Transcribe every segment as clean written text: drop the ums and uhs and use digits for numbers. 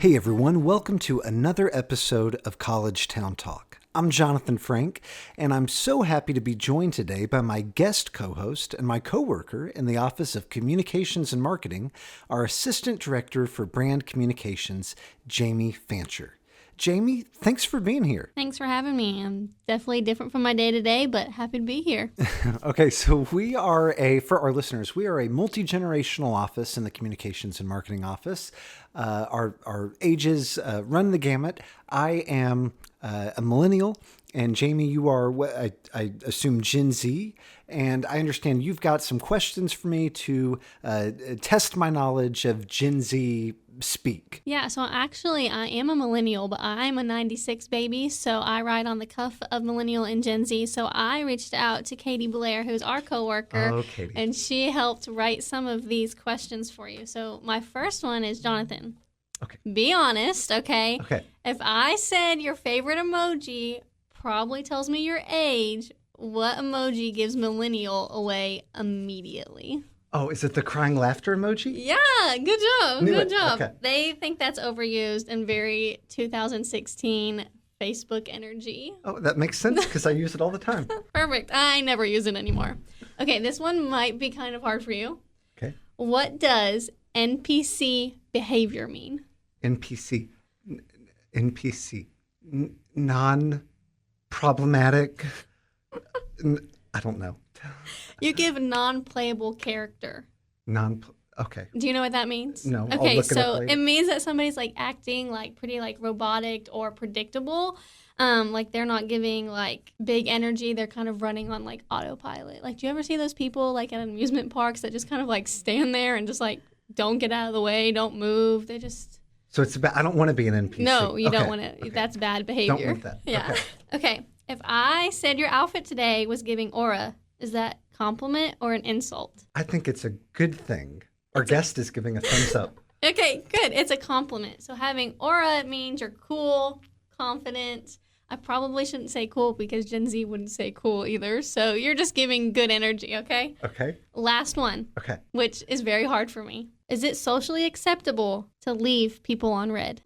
Hey everyone, welcome to another episode of College Town Talk. I'm Jonathan Frank, and I'm so happy to be joined today by my guest co-host and my co-worker in the Office of Communications and Marketing, our Assistant Director for Brand Communications, Jamie Fancher. Jamie, thanks for being here. Thanks for having me. I'm definitely different from my day-to-day, but happy to be here. Okay, so for our listeners, we are a multi-generational office in the Communications and Marketing Office. Our ages run the gamut. I am a millennial, and Jamie, you are, I assume, Gen Z. And I understand you've got some questions for me to test my knowledge of Gen Z speak. Yeah, so actually I am a millennial, but I'm a 96 baby, so I ride on the cuff of millennial and Gen Z. So I reached out to Katie Blair, who's our coworker, and she helped write some of these questions for you. So my first one is, Jonathan, be honest, okay? If I said your favorite emoji probably tells me your age, what emoji gives millennial away immediately? Oh, is it the crying laughter emoji? Yeah, good job. Good job. Okay. They think that's overused and very 2016 Facebook energy. Oh, that makes sense because I use it all the time. Perfect. I never use it anymore. Okay, this one might be kind of hard for you. Okay. What does NPC behavior mean? NPC, non-problematic. I don't know. You give non-playable character. Okay. Do you know what that means? No. Okay, I'll look it up so later. it means that somebody's like acting like pretty like robotic or predictable. Like they're not giving like big energy. They're kind of running on like autopilot. Like, do you ever see those people like at amusement parks that just kind of like stand there and just like don't get out of the way, don't move? They just. So it's about. I don't want to be an NPC. No, you don't want to. Okay. That's bad behavior. Don't want that. Yeah. Okay. If I said your outfit today was giving aura, is that compliment or an insult? I think it's a good thing. Our guest is giving a thumbs up. Okay, good. It's a compliment. So having aura means you're cool, confident. I probably shouldn't say cool because Gen Z wouldn't say cool either. So you're just giving good energy, okay? Okay. Last one. Okay. Which is very hard for me. Is it socially acceptable to leave people on red?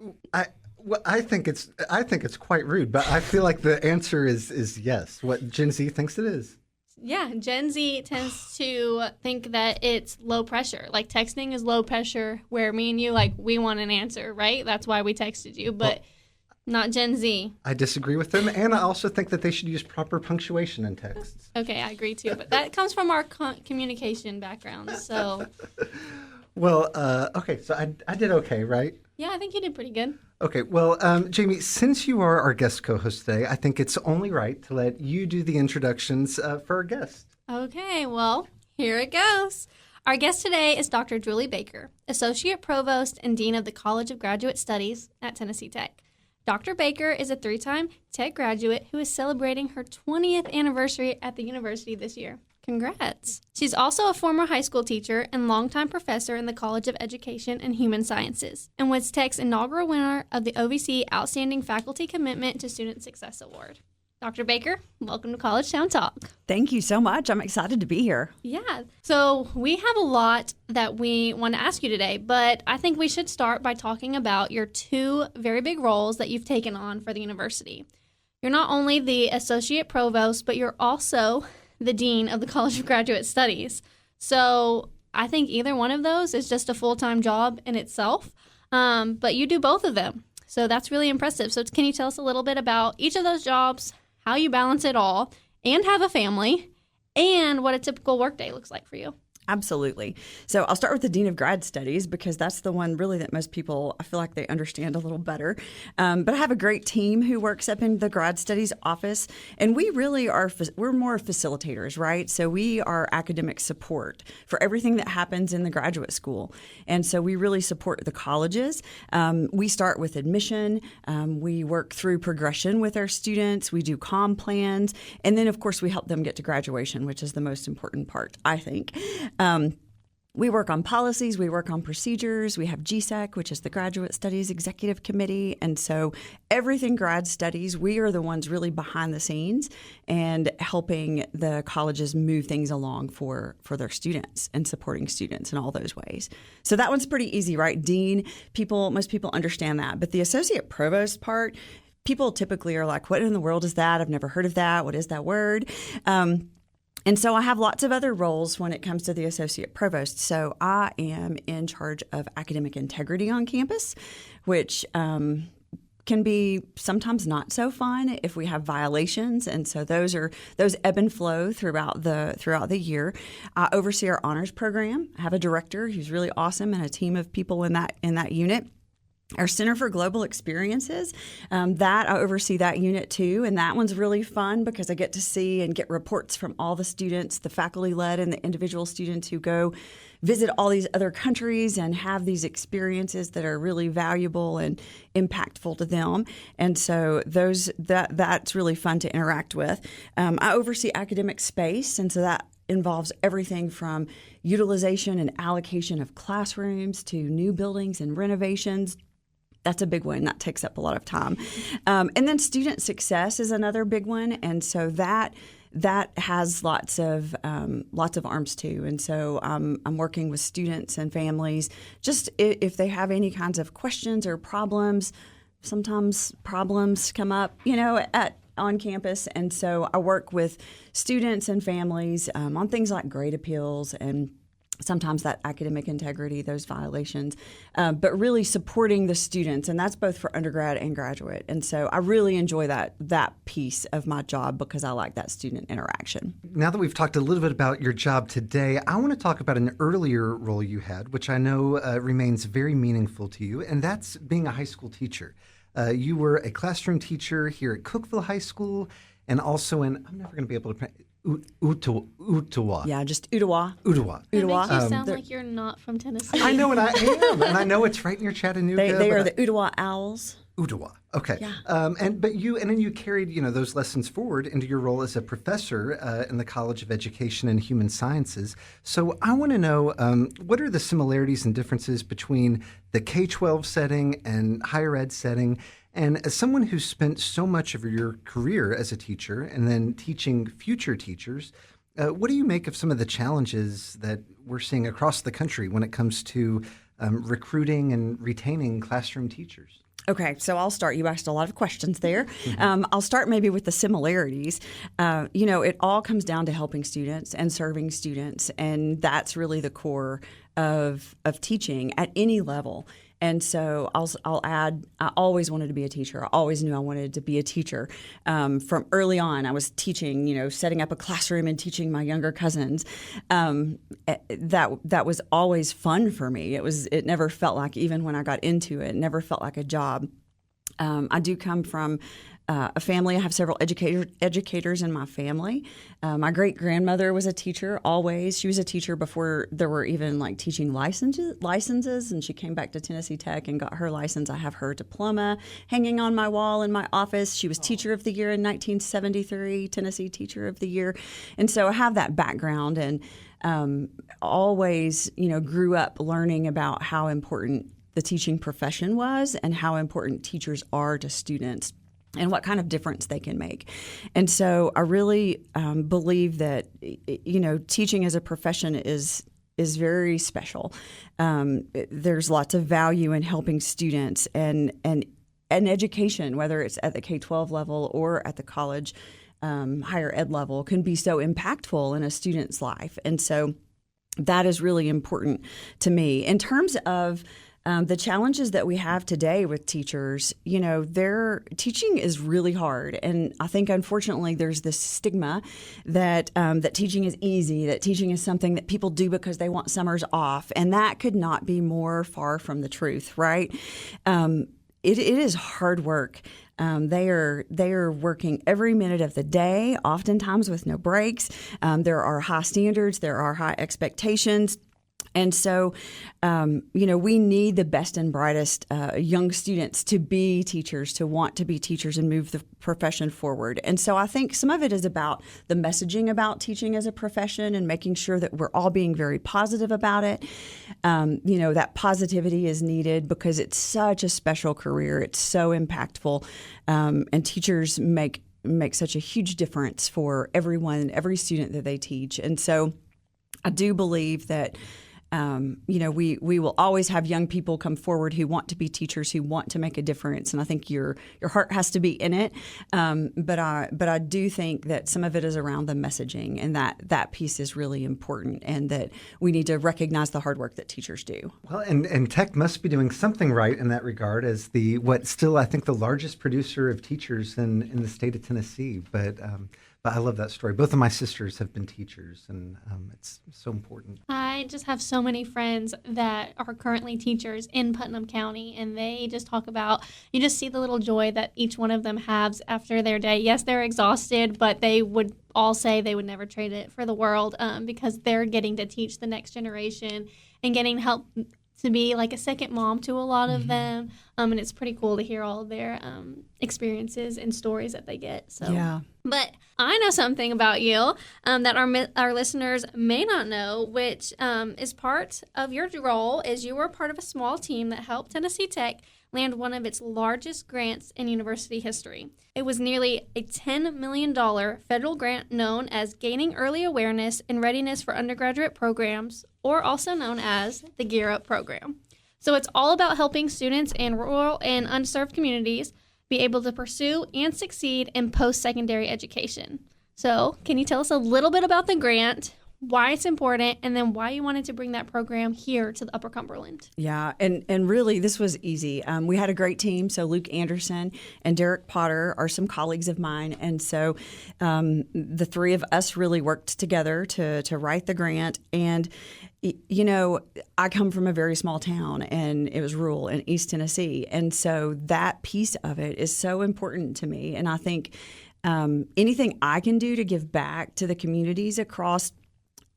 I think it's quite rude, but I feel like the answer is yes. What Gen Z thinks it is. Yeah, Gen Z tends to think that it's low pressure. Like texting is low pressure, where me and you, like, we want an answer, right? That's why we texted you, but not Gen Z. I disagree with them, and I also think that they should use proper punctuation in texts. Okay, I agree too, but that comes from our communication background, so. Well, okay, so I did okay, right? Yeah, I think you did pretty good. Okay, well, Jamie, since you are our guest co-host today, I think it's only right to let you do the introductions for our guest. Okay, well, here it goes. Our guest today is Dr. Julie Baker, Associate Provost and Dean of the College of Graduate Studies at Tennessee Tech. Dr. Baker is a 3-time Tech graduate who is celebrating her 20th anniversary at the university this year. Congrats. She's also a former high school teacher and longtime professor in the College of Education and Human Sciences, and was Tech's inaugural winner of the OVC Outstanding Faculty Commitment to Student Success Award. Dr. Baker, welcome to College Town Talk. Thank you so much. I'm excited to be here. Yeah. So we have a lot that we want to ask you today, but I think we should start by talking about your 2 very big roles that you've taken on for the university. You're not only the Associate Provost, but you're also the Dean of the College of Graduate Studies. So I think either one of those is just a full-time job in itself, but you do both of them. So that's really impressive. So can you tell us a little bit about each of those jobs, how you balance it all, and have a family, and what a typical workday looks like for you? Absolutely. So I'll start with the Dean of Grad Studies because that's the one really that most people, I feel like they understand a little better. But I have a great team who works up in the Grad Studies office, and we really are, we're more facilitators, right? So we are academic support for everything that happens in the graduate school. And so we really support the colleges. We start with admission. We work through progression with our students. We do comm plans. And then, of course, we help them get to graduation, which is the most important part, I think. We work on policies, we work on procedures, we have GSEC, which is the Graduate Studies Executive Committee. And so everything grad studies, we are the ones really behind the scenes and helping the colleges move things along for their students and supporting students in all those ways. So that one's pretty easy, right? Dean, most people understand that. But the associate provost part, people typically are like, what in the world is that? I've never heard of that. What is that word? And so I have lots of other roles when it comes to the associate provost. So I am in charge of academic integrity on campus, which can be sometimes not so fun if we have violations. And so those ebb and flow throughout the year. I oversee our honors program. I have a director who's really awesome and a team of people in that unit. Our Center for Global Experiences, that I oversee that unit too, and that one's really fun because I get to see and get reports from all the students, the faculty-led and the individual students who go visit all these other countries and have these experiences that are really valuable and impactful to them. And so that's really fun to interact with. I oversee academic space, and so that involves everything from utilization and allocation of classrooms to new buildings and renovations. That's a big one. That takes up a lot of time. And then student success is another big one. And so that has lots of arms too. And so I'm working with students and families, just if they have any kinds of questions or problems. Sometimes problems come up, on campus. And so I work with students and families on things like grade appeals and sometimes that academic integrity, those violations, but really supporting the students. And that's both for undergrad and graduate. And so I really enjoy that piece of my job because I like that student interaction. Now that we've talked a little bit about your job today, I want to talk about an earlier role you had, which I know remains very meaningful to you, and that's being a high school teacher. You were a classroom teacher here at Cookeville High School and also I'm never going to be able to pronounce Ottawa. Yeah, just Ottawa. Ottawa. That makes you sound like you're not from Tennessee. I know, and I am. And I know it's right near Chattanooga. They are the Ottawa Owls. Ottawa. Okay. Yeah. And then you carried, those lessons forward into your role as a professor in the College of Education and Human Sciences. So I want to know, what are the similarities and differences between the K-12 setting and higher ed setting? And as someone who's spent so much of your career as a teacher and then teaching future teachers, what do you make of some of the challenges that we're seeing across the country when it comes to recruiting and retaining classroom teachers? Okay, so I'll start. You asked a lot of questions there. I'll start maybe with the similarities. It all comes down to helping students and serving students, and that's really the core of teaching at any level. And so I'll add, I always wanted to be a teacher. I always knew I wanted to be a teacher. From early on, I was teaching, setting up a classroom and teaching my younger cousins. That was always fun for me. It never felt like, even when I got into it, never felt like a job. I do come from a family. I have several educators in my family. My great-grandmother was a teacher always. She was a teacher before there were even teaching licenses, and she came back to Tennessee Tech and got her license. I have her diploma hanging on my wall in my office. She was Teacher of the Year in 1973, Tennessee Teacher of the Year. And so I have that background and always, grew up learning about how important the teaching profession was and how important teachers are to students and what kind of difference they can make. And so I really believe that, teaching as a profession is very special. There's lots of value in helping students and education, whether it's at the K-12 level or at the college higher ed level, can be so impactful in a student's life. And so that is really important to me. In terms of the challenges that we have today with teachers, their teaching is really hard. And I think, unfortunately, there's this stigma that that teaching is easy, that teaching is something that people do because they want summers off. And that could not be more far from the truth, right? It is hard work. They are working every minute of the day, oftentimes with no breaks. There are high standards. There are high expectations. And so, we need the best and brightest young students to be teachers, to want to be teachers and move the profession forward. And so I think some of it is about the messaging about teaching as a profession and making sure that we're all being very positive about it. That positivity is needed because it's such a special career. It's so impactful. And teachers make such a huge difference for everyone, every student that they teach. And so I do believe that we will always have young people come forward who want to be teachers, who want to make a difference, and I think your heart has to be in it. But I do think that some of it is around the messaging, and that piece is really important, and that we need to recognize the hard work that teachers do. Well, and Tech must be doing something right in that regard, as what still I think the largest producer of teachers in the state of Tennessee. But I love that story. Both of my sisters have been teachers, and it's so important. I just have so many friends that are currently teachers in Putnam County, and they just talk about, you just see the little joy that each one of them has after their day. Yes, they're exhausted, but they would all say they would never trade it for the world because they're getting to teach the next generation and getting help to be like a second mom to a lot of them. And it's pretty cool to hear all of their experiences and stories that they get. So, yeah. But I know something about you that our listeners may not know, which is part of your role is you were part of a small team that helped Tennessee Tech land one of its largest grants in university history. It was nearly a $10 million federal grant known as Gaining Early Awareness and Readiness for Undergraduate Programs, or also known as the Gear Up program. So it's all about helping students in rural and unserved communities be able to pursue and succeed in post-secondary education. So can you tell us a little bit about the grant, why it's important, and then why you wanted to bring that program here to the Upper Cumberland? Yeah, and really this was easy. We had a great team. So Luke Anderson and Derek Potter are some colleagues of mine. And so the three of us really worked together to write the grant. And I come from a very small town, and it was rural in East Tennessee. And so that piece of it is so important to me. And I think anything I can do to give back to the communities across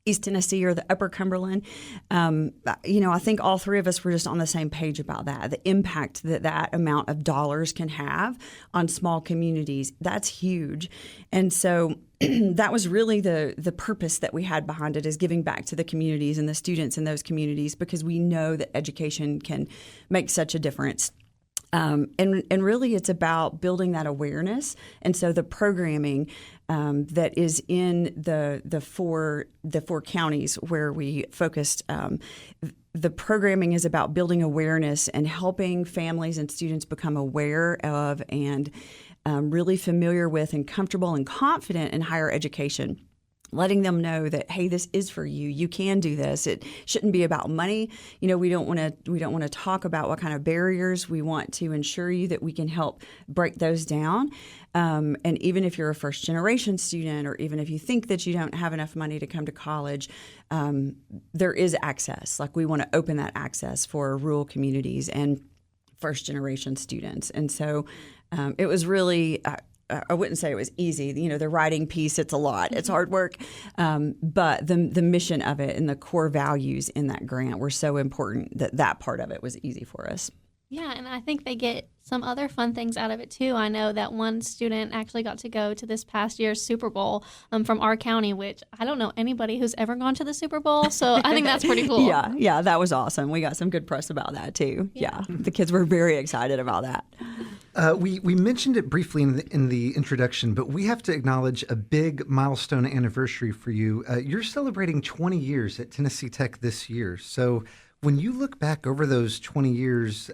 East Tennessee or the Upper Cumberland, I think all three of us were just on the same page about that. The impact that amount of dollars can have on small communities, that's huge. And so that was really the purpose that we had behind it, is giving back to the communities and the students in those communities, because we know that education can make such a difference. And really it's about building that awareness. And so the programming that is in the four counties where we focused, the programming is about building awareness and helping families and students become aware of and really familiar with and comfortable and confident in higher education. Letting them know that, hey, this is for you. You can do this. It shouldn't be about money. We don't want to talk about what kind of barriers. We want to ensure you that we can help break those down. And even if you're a first generation student, or even if you think that you don't have enough money to come to college, there is access. Like, we want to open that access for rural communities and first generation students. And so it was really. I wouldn't say it was easy. The writing piece, it's a lot. It's hard work. But the mission of it and the core values in that grant were so important that part of it was easy for us. Yeah, and I think they get some other fun things out of it, too. I know that one student actually got to go to this past year's Super Bowl from our county, which I don't know anybody who's ever gone to the Super Bowl, so I think that's pretty cool. Yeah, that was awesome. We got some good press about that, too. Yeah, the kids were very excited about that. We mentioned it briefly in the introduction, but we have to acknowledge a big milestone anniversary for you. You're celebrating 20 years at Tennessee Tech this year. So when you look back over those 20 years,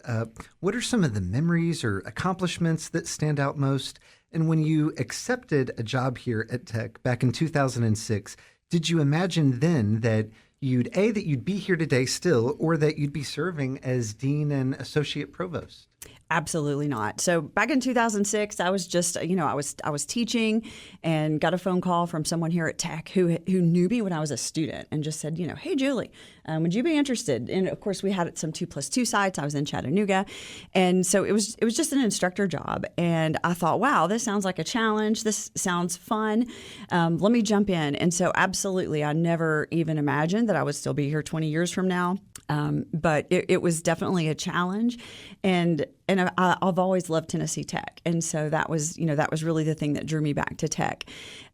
what are some of the memories or accomplishments that stand out most? And when you accepted a job here at Tech back in 2006, did you imagine then that you'd be here today still, or that you'd be serving as dean and associate provost? Absolutely not. So back in 2006, I was just, I was teaching and got a phone call from someone here at Tech who knew me when I was a student and just said, hey, Julie, would you be interested? And of course, we had some 2+2 sites. I was in Chattanooga. And so it was just an instructor job. And I thought, wow, this sounds like a challenge. This sounds fun. Let me jump in. And so absolutely, I never even imagined that I would still be here 20 years from now. But it was definitely a challenge. And I've always loved Tennessee Tech. And so that was really the thing that drew me back to Tech.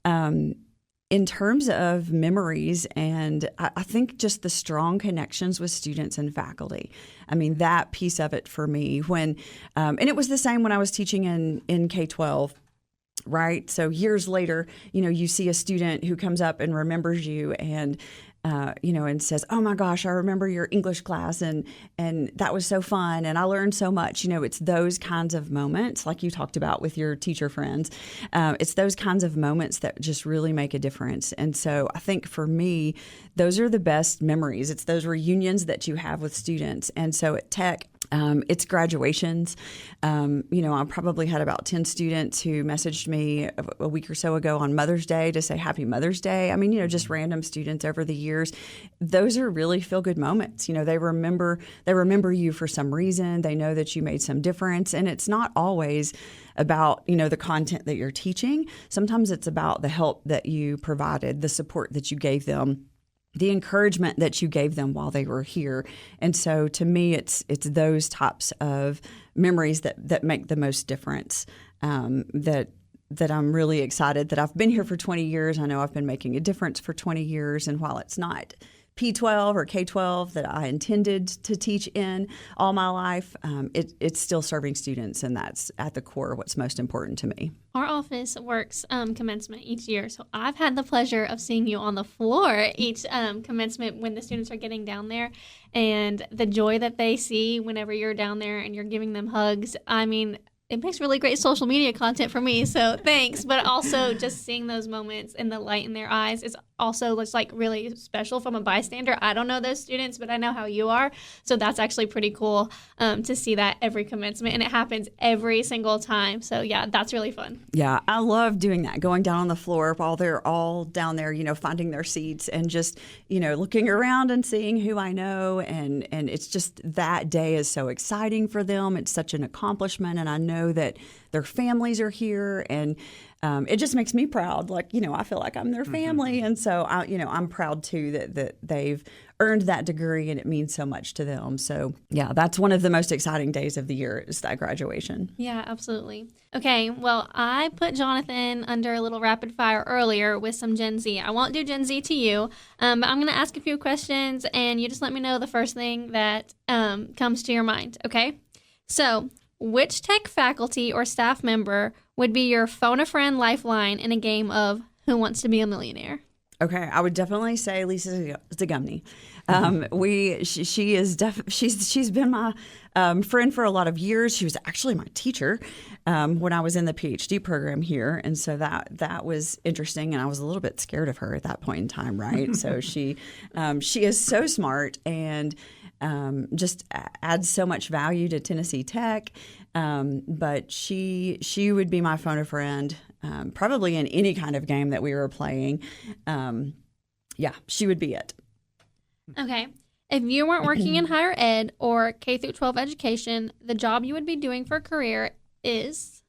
In terms of memories, and I think just the strong connections with students and faculty. I mean, that piece of it for me when, and it was the same when I was teaching in K-12. Right. So years later, you see a student who comes up and remembers you and and says, "Oh my gosh, I remember your English class, and that was so fun, and I learned so much." It's those kinds of moments, like you talked about with your teacher friends. It's those kinds of moments that just really make a difference. And so I think for me, those are the best memories. It's those reunions that you have with students. And so at Tech, it's graduations. I probably had about 10 students who messaged me a week or so ago on Mother's Day to say Happy Mother's Day. I mean, just random students over the years. Those are really feel-good moments. They remember you for some reason. They know that you made some difference. And it's not always about, the content that you're teaching. Sometimes it's about the help that you provided, the support that you gave them, the encouragement that you gave them while they were here. And so to me, it's those types of memories that make the most difference, that I'm really excited that I've been here for 20 years. I know I've been making a difference for 20 years. And while it's not P12 or K-12 that I intended to teach in all my life, it's still serving students, and that's at the core of what's most important to me. Our office works commencement each year, so I've had the pleasure of seeing you on the floor each commencement when the students are getting down there, and the joy that they see whenever you're down there and you're giving them hugs. I mean, it makes really great social media content for me, so thanks. But also just seeing those moments and the light in their eyes is also just like really special from a bystander. I don't know those students, but I know how you are. So that's actually pretty cool to see that every commencement, and it happens every single time. So yeah, that's really fun. Yeah, I love doing that, going down on the floor while they're all down there, finding their seats and just, looking around and seeing who I know. And it's just that day is so exciting for them. It's such an accomplishment. And I know that their families are here, and it just makes me proud. Like, I feel like I'm their family. Mm-hmm. And so, I'm proud too that they've earned that degree, and it means so much to them. So yeah, that's one of the most exciting days of the year is that graduation. Yeah, absolutely. Okay, well, I put Jonathan under a little rapid fire earlier with some Gen Z. I won't do Gen Z to you, but I'm going to ask a few questions, and you just let me know the first thing that comes to your mind, okay? So, which Tech faculty or staff member would be your phone-a-friend lifeline in a game of Who Wants to Be a Millionaire? Okay, I would definitely say Lisa Zagumny. She's been my friend for a lot of years. She was actually my teacher when I was in the PhD program here, and so that was interesting. And I was a little bit scared of her at that point in time, right? So she is so smart and just adds so much value to Tennessee Tech. But she would be my phone a friend, probably in any kind of game that we were playing. Yeah, she would be it. Okay. If you weren't working in higher ed or K through 12 education, the job you would be doing for a career is?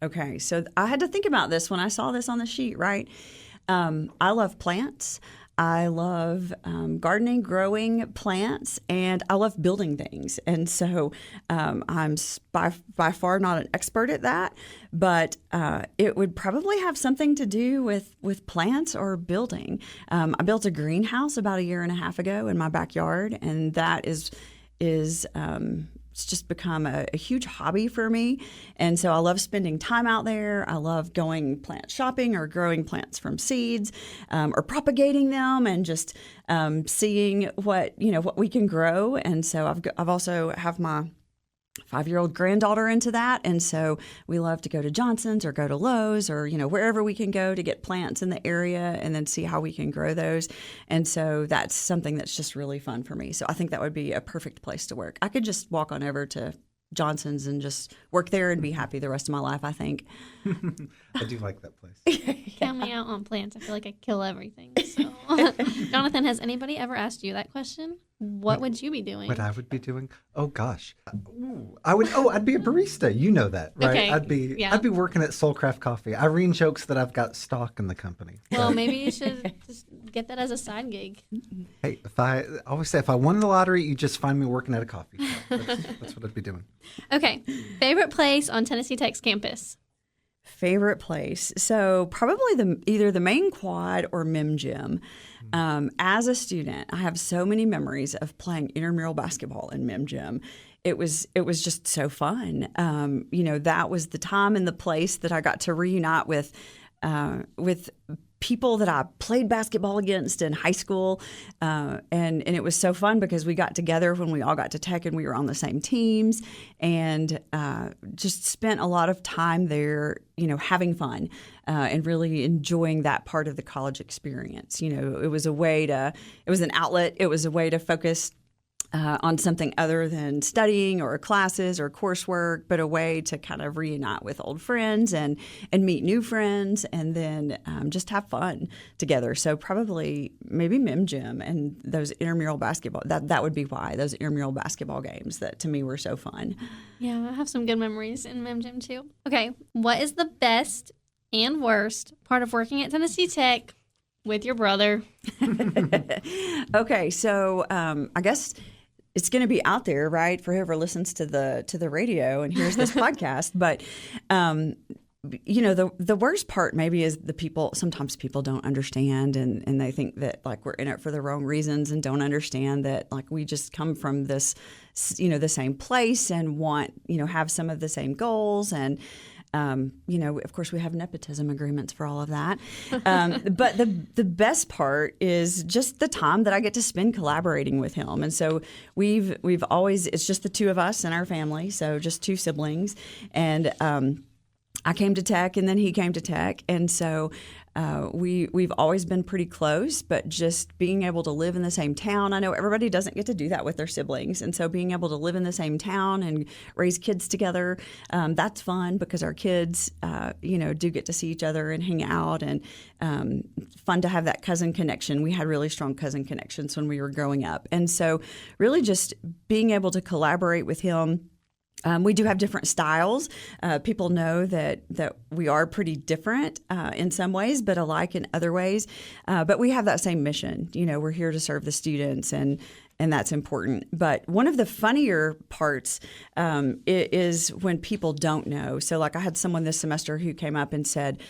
Okay, so I had to think about this when I saw this on the sheet, right? I love plants. I love gardening, growing plants, and I love building things. And so I'm by far not an expert at that, but it would probably have something to do with plants or building. I built a greenhouse about 1.5 years ago in my backyard, and that is it's just become a huge hobby for me. And so I love spending time out there. I love going plant shopping or growing plants from seeds or propagating them and just seeing what we can grow. And so I've also have my 5-year-old granddaughter into that. And so we love to go to Johnson's or go to Lowe's or, wherever we can go to get plants in the area and then see how we can grow those. And so that's something that's just really fun for me. So I think that would be a perfect place to work. I could just walk on over to Johnson's and just work there and be happy the rest of my life, I think. I do like that place. Count me out on plants. I feel like I kill everything. So, Jonathan, has anybody ever asked you that question? What would you be doing? What I would be doing? Oh gosh, I'd be a barista. You know that, right? Okay, I'd be working at Soulcraft Coffee. Irene jokes that I've got stock in the company. Well, maybe you should just get that as a side gig. Hey, I always say if I won the lottery, you just find me working at a coffee shop. That's what I'd be doing. Okay, favorite place on Tennessee Tech's campus? Favorite place? So probably either the main quad or Mem Gym. As a student, I have so many memories of playing intramural basketball in Mem Gym. It was just so fun. That was the time and the place that I got to reunite with people that I played basketball against in high school. And it was so fun because we got together when we all got to Tech and we were on the same teams and just spent a lot of time there, having fun and really enjoying that part of the college experience. It was an outlet. It was a way to focus on something other than studying or classes or coursework, but a way to kind of reunite with old friends and meet new friends and then just have fun together. So probably maybe Mem Gym and those intramural basketball, that would be why, those intramural basketball games that to me were so fun. Yeah, I have some good memories in Mem Gym too. Okay, what is the best and worst part of working at Tennessee Tech with your brother? Okay, so I guess it's going to be out there, right, for whoever listens to the radio and hears this podcast. But the worst part maybe is sometimes people don't understand and they think that like we're in it for the wrong reasons and don't understand that like we just come from this, the same place and want, have some of the same goals and of course, we have nepotism agreements for all of that. But the best part is just the time that I get to spend collaborating with him. And so we've always, it's just the two of us in our family, so just two siblings. And I came to Tech and then he came to Tech. And so we've always been pretty close, but just being able to live in the same town. I know everybody doesn't get to do that with their siblings. And so being able to live in the same town and raise kids together, that's fun because our kids, do get to see each other and hang out and fun to have that cousin connection. We had really strong cousin connections when we were growing up. And so really just being able to collaborate with him. We do have different styles. People know that we are pretty different in some ways, but alike in other ways. But we have that same mission. We're here to serve the students, and that's important. But one of the funnier parts is when people don't know. So, like I had someone this semester who came up and said,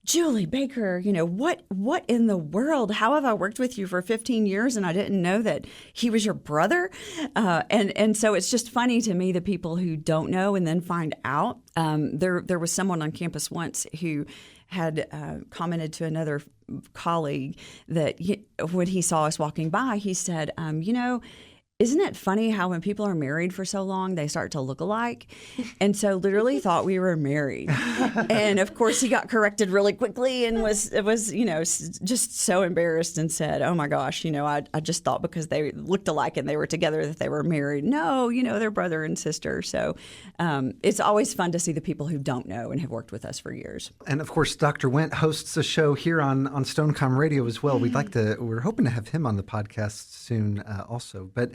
Julie Baker, what in the world? How have I worked with you for 15 years and I didn't know that he was your brother? And so it's just funny to me, the people who don't know and then find out. There was someone on campus once who had commented to another colleague that when he saw us walking by, he said, isn't it funny how when people are married for so long, they start to look alike? And so literally thought we were married. And of course he got corrected really quickly and was just so embarrassed and said, oh my gosh, I just thought because they looked alike and they were together that they were married. No, they're brother and sister. So it's always fun to see the people who don't know and have worked with us for years. And of course, Dr. Wendt hosts a show here on Stonecom Radio as well. We're hoping to have him on the podcast soon also. But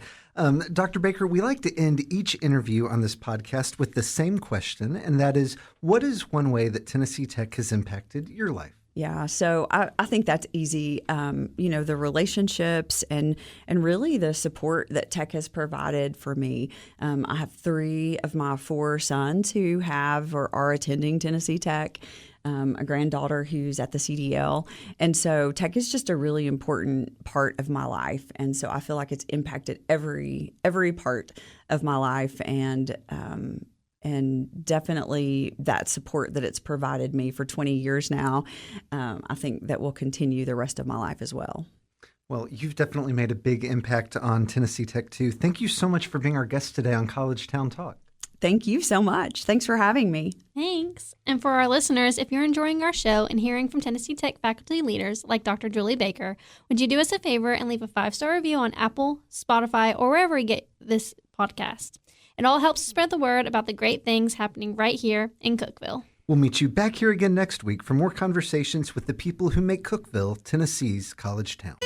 Dr. Baker, we like to end each interview on this podcast with the same question, and that is, what is one way that Tennessee Tech has impacted your life? Yeah, so I think that's easy. The relationships and really the support that Tech has provided for me. I have 3 of my 4 sons who have or are attending Tennessee Tech. A granddaughter who's at the CDL. And so Tech is just a really important part of my life. And so I feel like it's impacted every part of my life and definitely that support that it's provided me for 20 years now, I think that will continue the rest of my life as well. Well, you've definitely made a big impact on Tennessee Tech too. Thank you so much for being our guest today on College Town Talk. Thank you so much. Thanks for having me. Thanks. And for our listeners, if you're enjoying our show and hearing from Tennessee Tech faculty leaders like Dr. Julie Baker, would you do us a favor and leave a 5-star review on Apple, Spotify, or wherever you get this podcast? It all helps spread the word about the great things happening right here in Cookeville. We'll meet you back here again next week for more conversations with the people who make Cookeville Tennessee's college town.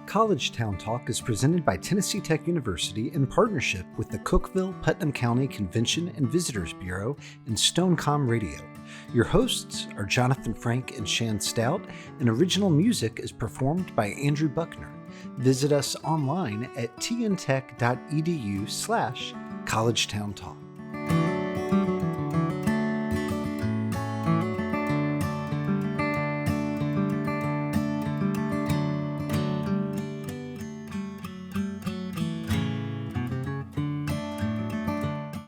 College Town Talk is presented by Tennessee Tech University in partnership with the Cookeville-Putnam County Convention and Visitors Bureau and Stonecom Radio. Your hosts are Jonathan Frank and Shan Stout, and original music is performed by Andrew Buckner. Visit us online at tntech.edu/collegetowntalk.